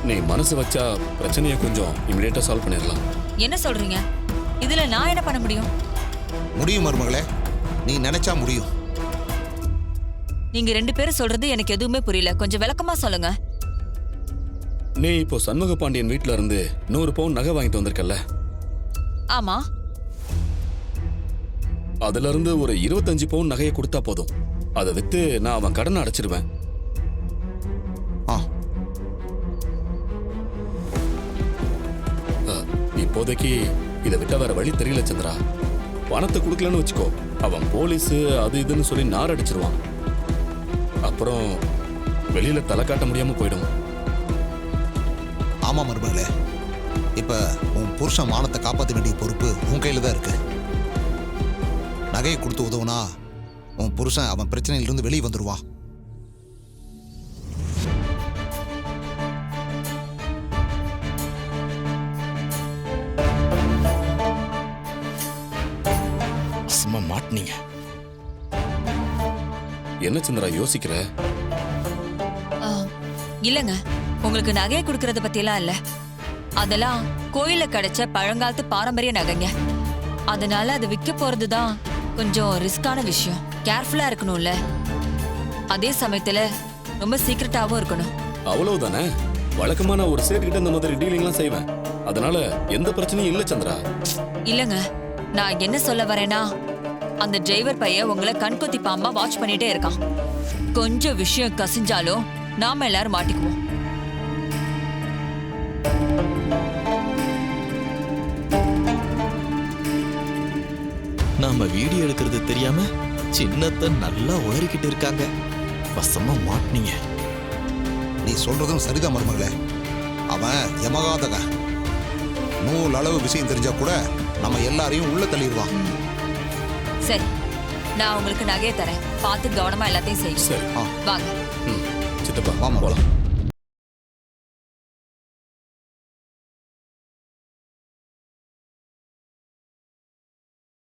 நீ மனசு வச்சா பிரச்சனையை கொஞ்சம் இமிடியேட்டா சால்வ் பண்ணிடலாம். என்ன சொல்றீங்க? இதுல நான் என்ன பண்ண முடியும்? முடியும் மருமகளே, நீ நினைச்சா முடியும். நீங்க 2 பேரும் சொல்றது எனக்கு எதுவுமே புரியல. கொஞ்சம் விளக்கமா சொல்லுங்க. நீ இப்போ சண்முக பாண்டியன் வீட்ல இருந்து 100 பவுன் நகை வாங்கிட்டு வந்திருக்கல்ல? ஆமா. அதுல இருந்து ஒரு 25 பவுன் நகையை கொடுத்தா போதும். அதை வித்து நான் அவன் கடனை அடைச்சிருவேன். இப்போதைக்கு இதை விட்ட வேற வழி தெரியல சந்திரா. பணத்தை கொடுக்கலன்னு வச்சுக்கோ, அவன் போலீஸ் அது இதுன்னு சொல்லி நார் அடிச்சிருவான். அப்புறம் வெளியில தலை காட்ட முடியாம போயிடும். ஆமா மருமகளே, இப்ப உன் புருஷன் மானத்தை காப்பாற்ற வேண்டிய பொறுப்பு உன் கையில தான் இருக்கு. நகையை கொடுத்து உதவுனா உன் புருஷன் அவன் பிரச்சனையிலிருந்து வெளியே வந்துருவான். மாட்டினீங்க. என்ன சந்திரா யோசிக்கிற? இல்லங்க, உங்களுக்கு நகையை கொடுக்கறத பத்தியெல்லாம் இல்ல. அதெல்லாம் கோயில கிடைச்ச பழங்காலத்து பாரம்பரிய நகைங்க. அதனால அது விற்க போறதுதான் கொஞ்சம் ரிஸ்கான விஷயம். கேர்ஃபுல்லா இருக்கணும்ல. அதே சமயத்துல ரொம்ப சீக்கிரட்டாவும் இருக்கணும். அவ்வளவுதானே. வழக்கமா நான் ஒரு சேட் கிட்ட இந்த மாதிரி டீலிங்லாம் செய்வேன். அதனால எந்த பிரச்சனையும் இல்ல சந்திரா. இல்லங்க, நான் என்ன சொல்ல வரேன்னா, அந்த டிரைவர் பையன் உங்களை கண்கொத்தி பாம்பா வாட்ச் பண்ணிட்டே இருக்கான். கொஞ்சம் விஷயம் கசிஞ்சாலும் நாம எல்லாரும் மாட்டிக்குவோம். நாம வீடியோ எடுக்கிறது தெரியாம சின்னத்தை நல்லா உளறிக்கிட்டு இருக்காங்க. வசமா மாட்டினீங்க. நீ சொல்றதும் சரிதான் மருமகளே. அவன் யமகாதக. 100 அளவு விஷயம் தெரிஞ்சா கூட நம்ம எல்லாரையும் உள்ள தள்ளிடுவான். சரி, நான் உங்களுக்கு நகையை தரேன். பார்த்து கவனமா எல்லாத்தையும் செய்யுங்க. சரி, வாங்க. சித்தப்பா வாமா போலாம்.